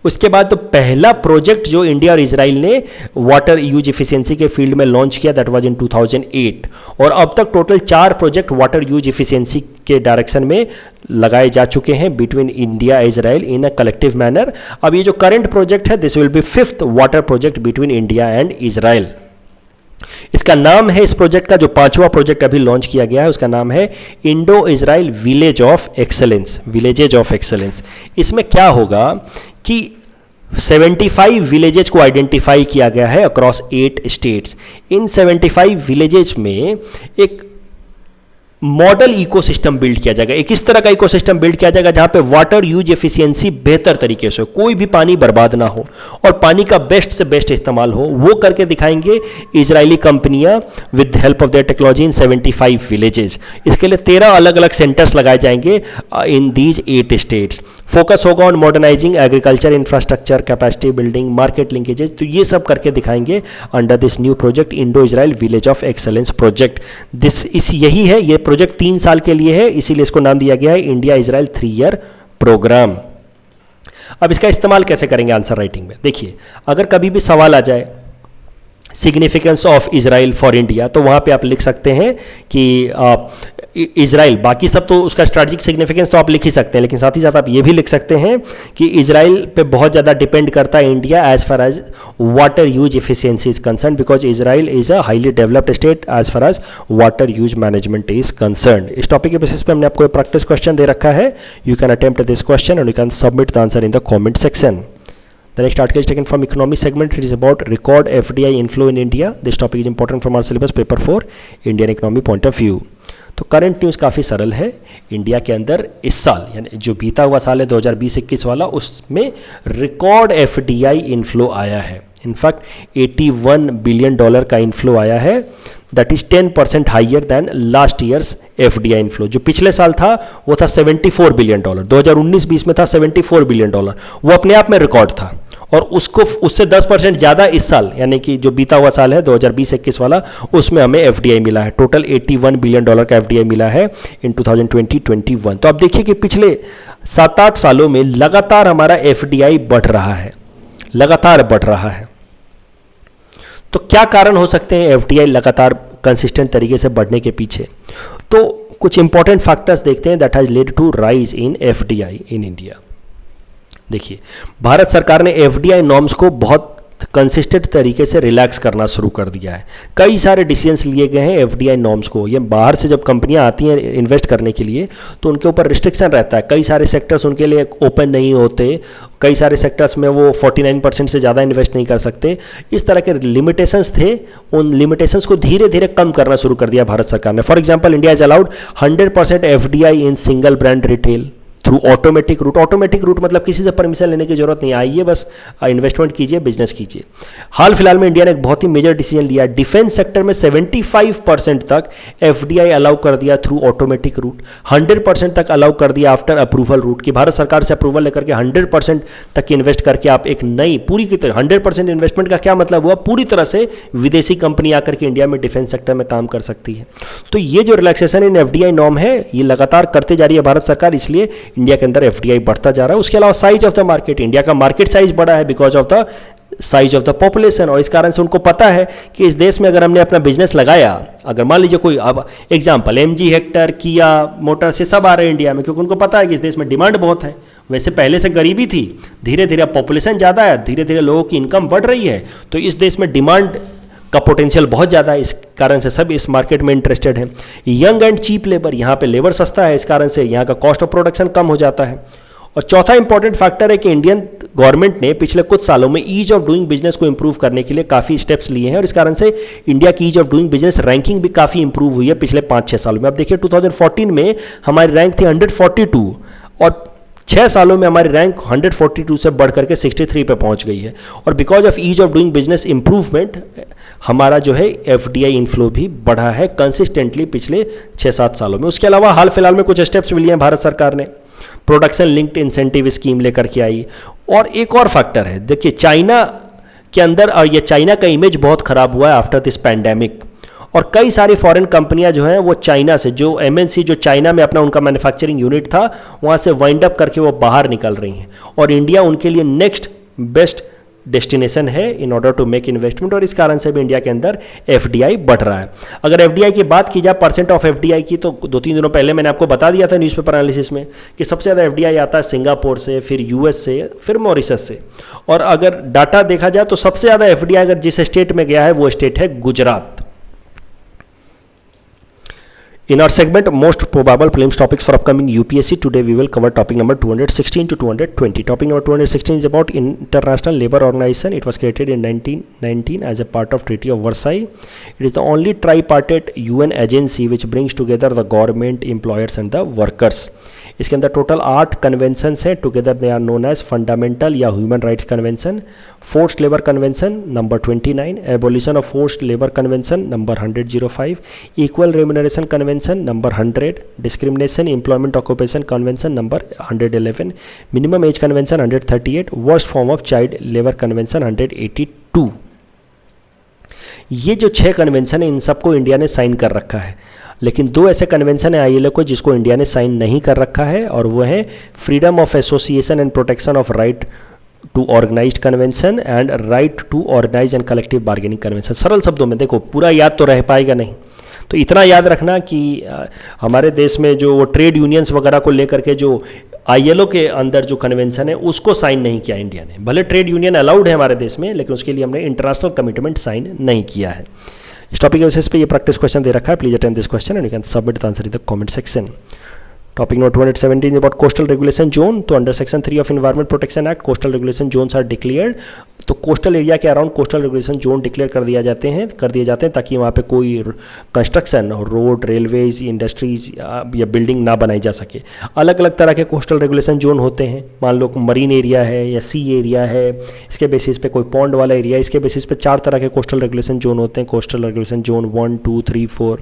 उसके बाद तो पहला प्रोजेक्ट जो इंडिया और इजराइल ने वाटर यूज एफिशिएंसी के फील्ड में लॉन्च किया दैट वाज इन 2008, और अब तक total 4 project water use efficiency के डायरेक्शन में लगाए जा चुके हैं between India Israel in a collective manner. अब ये जो करंट प्रोजेक्ट है this will be 5th water project between India and Israel. इसका नाम है, इस प्रोजेक्ट का जो 5वां प्रोजेक्ट अभी लॉन्च किया गया है उसका नाम है Indo Israel village of excellence, villages of excellence. इसमें क्या होगा कि 75 विलेजेज को आइडेंटिफाई किया गया है अक्रॉस 8 स्टेट्स। इन 75 विलेजेज में एक मॉडल इकोसिस्टम बिल्ड किया जाएगा। एक इस तरह का इकोसिस्टम बिल्ड किया जाएगा जहां पे वाटर यूज एफिशिएंसी बेहतर तरीके से हो, कोई भी पानी बर्बाद ना हो और पानी का बेस्ट से बेस्ट इस्तेमाल हो। वो करके दिखाएंगे इजरायली कंपनियां with help of their technology in 75 villages. इसके लिए 13 अलग अलग सेंटर्स लगाए जाएंगे इन दीज 8 स्टेट्स। फोकस होगा on modernising agriculture infrastructure, capacity building, market linkages. तो ये सब करके दिखाएंगे under this new project Indo Israel village of excellence project. यही है, ये प्रोजेक्ट 3 साल के लिए है, इसीलिए इसको नाम दिया गया है इंडिया इजराइल 3-year प्रोग्राम। अब इसका इस्तेमाल कैसे करेंगे आंसर राइटिंग में? देखिए, अगर कभी भी सवाल आ जाए significance of Israel for India, तो वहाँ पे आप लिख सकते हैं कि इजराइल, बाकी सब तो उसका स्ट्रेटेजिक सिग्निफिकेंस तो आप लिख ही सकते हैं, लेकिन साथ ही साथ आप ये भी लिख सकते हैं कि इजराइल पे बहुत ज़्यादा डिपेंड करता है India as far as water use efficiency is concern, because Israel is a highly developed state as far as water use management is concern. इस टॉपिक के बेसिस पे हमने आपको एक प्रैक्टिस क्वेश्चन दे रखा है। You can attempt this question and you can submit the answer in the comment section. The next article is taken from economy segment. It is about record FDI inflow in India. This topic is important from our syllabus paper 4 Indian economy point of view. तो current news काफ़ी सरल है। India के अंदर इस साल यानी जो बीता हुआ साल है 2020-21 वाला, उसमें रिकॉर्ड FDI इनफ्लो आया है। इनफैक्ट $81 बिलियन का इनफ्लो आया है, that is 10% higher than last years FDI inflow. जो पिछले साल था वो था $74 बिलियन, 2019-20 में था $74 बिलियन, वो अपने आप में रिकॉर्ड था। और उससे 10% ज़्यादा इस साल यानी कि जो बीता हुआ साल है 2020-21 वाला, उसमें हमें FDI मिला है। टोटल $81 बिलियन का FDI मिला है इन 2020-21। तो आप देखिए कि पिछले 7-8 सालों में लगातार हमारा FDI बढ़ रहा है, लगातार बढ़ रहा है। तो क्या कारण हो सकते हैं FDI लगातार कंसिस्टेंट तरीके से बढ़ने के पीछे? तो कुछ इंपॉर्टेंट फैक्टर्स देखते हैं that has led to rise in FDI in India. देखिए, भारत सरकार ने एफडीआई नॉर्म्स को बहुत कंसिस्टेंट तरीके से रिलैक्स करना शुरू कर दिया है। कई सारे डिसीजंस लिए गए हैं एफडीआई नॉर्म्स को। ये बाहर से जब कंपनियां आती हैं इन्वेस्ट करने के लिए तो उनके ऊपर रिस्ट्रिक्शन रहता है, कई सारे सेक्टर्स उनके लिए ओपन नहीं होते, कई सारे सेक्टर्स में वो 49% से ज़्यादा इन्वेस्ट नहीं कर सकते। इस तरह के लिमिटेशंस थे, उन लिमिटेशंस को धीरे धीरे कम करना शुरू कर दिया भारत सरकार ने। For example, India is allowed 100% FDI in single brand retail through automatic route. Automatic route मतलब किसी से परमिशन लेने की जरूरत नहीं, आइए बस इन्वेस्टमेंट कीजिए, बिजनेस कीजिए। हाल फिलहाल में इंडिया ने एक बहुत ही मेजर डिसीजन लिया, डिफेंस सेक्टर में 75% तक एफडीआई अलाउ कर दिया थ्रू ऑटोमेटिक रूट, 100% तक अलाउ कर दिया आफ्टर अप्रूवल रूट, कि भारत सरकार से अप्रूवल लेकर के 100% तक इन्वेस्ट करके आप एक नई पूरी की तरह 100% इन्वेस्टमेंट का क्या मतलब हुआ, पूरी तरह से विदेशी कंपनी आकर के इंडिया में डिफेंस सेक्टर में काम कर सकती है। तो ये जो रिलैक्सेशन इन एफडीआई नॉर्म है ये लगातार करते जा रही है भारत सरकार, इसलिए इंडिया के अंदर एफडीआई बढ़ता जा रहा है। उसके अलावा size of the market, India का मार्केट साइज बढ़ा है because of the size of the population, और इस कारण से उनको पता है कि इस देश में अगर हमने अपना बिजनेस लगाया, अगर मान लीजिए कोई, अब एग्जांपल एमजी हेक्टर, किया मोटर्स, ये सब आ रहे हैं इंडिया में, क्योंकि उनको पता है कि इस देश में डिमांड बहुत है। वैसे पहले से गरीबी थी, धीरे धीरे पॉपुलेशन ज़्यादा है, धीरे धीरे लोगों की इनकम बढ़ रही है, तो इस देश में डिमांड का पोटेंशियल बहुत ज़्यादा है, इस कारण से सब इस मार्केट में इंटरेस्टेड हैं। यंग एंड चीप लेबर, यहाँ पे लेबर सस्ता है, इस कारण से यहाँ का कॉस्ट ऑफ प्रोडक्शन कम हो जाता है। और चौथा इंपॉर्टेंट फैक्टर है कि इंडियन गवर्नमेंट ने पिछले कुछ सालों में ईज ऑफ डूइंग बिजनेस को इंप्रूव करने के लिए काफ़ी स्टेप्स लिए हैं, और इस कारण से इंडिया की ease of doing business ranking भी काफ़ी इंप्रूव हुई है पिछले 5-6 सालों में। अब देखिए 2014 में हमारी रैंक थी 142 और 6 सालों में हमारी रैंक 142 से बढ़ करके 63 पे पहुंच गई है। और because of ease of doing business improvement हमारा जो है एफडीआई इनफ्लो भी बढ़ा है कंसिस्टेंटली पिछले 6-7 सालों में। उसके अलावा हाल फिलहाल में कुछ स्टेप्स भी लिए हैं भारत सरकार ने, प्रोडक्शन लिंक्ड इंसेंटिव स्कीम लेकर के आई। और एक और फैक्टर है, देखिए चाइना के अंदर, और ये चाइना का इमेज बहुत खराब हुआ है आफ्टर दिस पैंडेमिक, और कई सारी फॉरेन कंपनियां जो हैं वो चाइना से, जो एमएनसी जो चाइना में अपना उनका मैन्युफैक्चरिंग यूनिट था वहाँ से वाइंड अप करके वो बाहर निकल रही हैं, और इंडिया उनके लिए नेक्स्ट बेस्ट डेस्टिनेशन है in order to make investment, और इस कारण से भी इंडिया के अंदर एफडीआई बढ़ रहा है। अगर एफडीआई की बात की जाए परसेंट ऑफ एफडीआई की, तो 2-3 दिनों पहले मैंने आपको बता दिया था न्यूज़पेपर एनालिसिस में कि सबसे ज़्यादा एफडीआई आता है सिंगापुर से, फिर यूएस से, फिर मॉरिशस से। और अगर डाटा देखा जाए तो सबसे ज़्यादा एफडीआई अगर जिस स्टेट में गया है वो स्टेट है Gujarat. In our segment, most probable prelims topics for upcoming UPSC, today we will cover topic number 216 to 220. Topic number 216 is about International Labour Organization. It was created in 1919 as a part of Treaty of Versailles. It is the only tripartite UN agency which brings together the government, employers and the workers. इसके अंदर total 8 conventions हैं, together they are known as fundamental या human rights convention, forced labour convention number 29, abolition of forced labour convention number 105, equal remuneration convention number 100, discrimination employment occupation convention number 111, minimum age convention 138, worst form of child labour convention 182। ये जो 6 convention है इन सबको India ने sign कर रखा है, लेकिन 2 ऐसे कन्वेंशन है आईएलओ को जिसको इंडिया ने साइन नहीं कर रखा है, और वो है freedom of association and protection of right to organized convention and right to organize and collective bargaining convention. सरल शब्दों में, देखो पूरा याद तो रह पाएगा नहीं, तो इतना याद रखना कि हमारे देश में जो वो ट्रेड यूनियंस वगैरह को लेकर के जो आईएलओ के अंदर जो कन्वेंशन है उसको साइन नहीं किया इंडिया ने। भले ट्रेड यूनियन अलाउड है हमारे देश में, लेकिन उसके लिए हमने इंटरनेशनल कमिटमेंट साइन नहीं किया है। इस टॉपिक के बेसिस पे ये प्रैक्टिस क्वेश्चन दे रखा है, please attend this question and you can submit the answer in the comment section. Topic number 217 about coastal regulation zone. तो under section 3 of environment protection act coastal regulation zones are declared. तो coastal area के around coastal regulation zone declare कर दिए जाते हैं ताकि वहाँ पे कोई कंस्ट्रक्शन, रोड, रेलवेज, इंडस्ट्रीज या बिल्डिंग ना बनाई जा सके। अलग अलग तरह के कोस्टल रेगुलेशन जोन होते हैं, मान लो मरीन एरिया है या सी एरिया है, इसके बेसिस पे कोई पॉन्ड वाला एरिया, इसके बेसिस पे 4 तरह के कोस्टल रेगुलेशन जोन होते हैं। Coastal regulation zone 1, 2, 3, 4।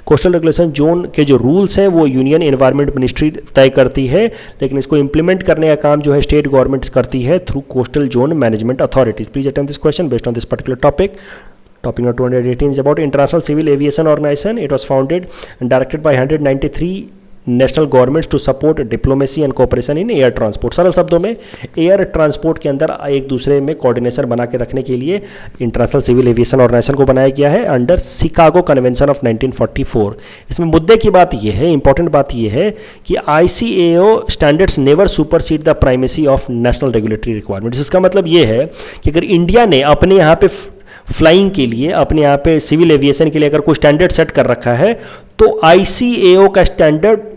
Coastal regulation zone के जो रूल्स हैं वो यूनियन एनवायरमेंट मिनिस्ट्री तय करती है, लेकिन इसको इंप्लीमेंट करने का काम जो है स्टेट गवर्नमेंट्स करती है through coastal zone management authorities. Please attempt this question based on this particular topic. Topic number 218 is about International Civil Aviation Organization. It was founded and directed by 193 national governments to support diplomacy and cooperation in air transport. सरल शब्दों में air transport के अंदर एक दूसरे में coordination बना के रखने के लिए इंटरनेशनल सिविल एविएशन ऑर्गेनाइजेशन को बनाया गया है अंडर शिकागो कन्वेंशन ऑफ 1944। इसमें मुद्दे की बात यह है, इंपॉर्टेंट बात यह है कि ICAO standards never supersede the primacy of national regulatory requirements. इसका मतलब यह है कि अगर इंडिया ने अपने यहाँ पे फ्लाइंग के लिए, अपने यहाँ पे सिविल एविएशन के लिए अगर कोई स्टैंडर्ड सेट कर रखा है तो ICAO का स्टैंडर्ड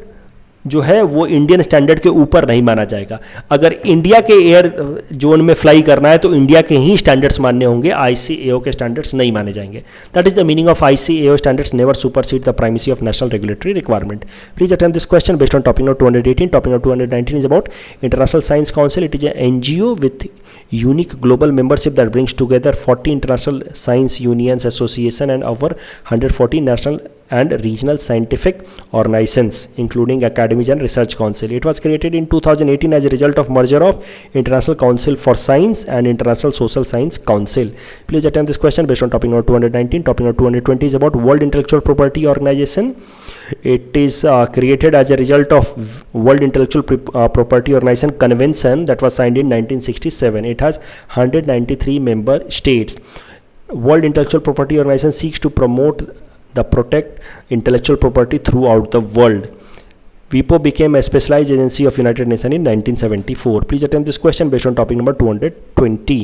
जो है वो इंडियन स्टैंडर्ड के ऊपर नहीं माना जाएगा। अगर इंडिया के एयर जोन में फ्लाई करना है तो इंडिया के ही स्टैंडर्ड्स मानने होंगे, ICAO के स्टैंडर्ड्स नहीं माने जाएंगे। That is the meaning of ICAO standards never supersede the primacy of national regulatory requirement. Please attempt this question based on topic number 218. Topic number 219 is about international science council. It is an NGO with unique global membership that brings together 40 international science unions association and over 140 national and regional scientific organizations including academies and research council. It was created in 2018 as a result of merger of International Council for Science and International Social Science Council. Please attempt this question based on topic number 219. Topic number 220 is about World Intellectual Property Organization. It is created as a result of World Intellectual Property Organization Convention that was signed in 1967. It has 193 member states. World Intellectual Property Organization seeks to promote the protect intellectual property throughout the world. WIPO became a specialized agency of United Nations in 1974. Please attempt this question based on topic number 220.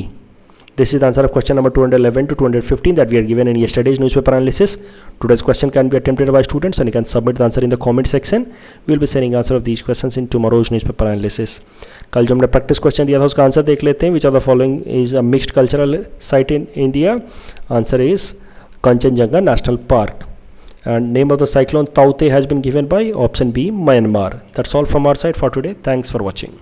This is the answer of question number 211 to 215 that we are given in yesterday's newspaper analysis. Today's question can be attempted by students and you can submit the answer in the comment section. We will be sending answer of these questions in tomorrow's newspaper analysis. कल जो हमने practice question दिया था उसका answer देख लेते हैं. Which of the following is a mixed cultural site in India? Answer is Kanchenjunga National Park. And name of the cyclone Taute has been given by option B, Myanmar. That's all from our side for today. Thanks for watching.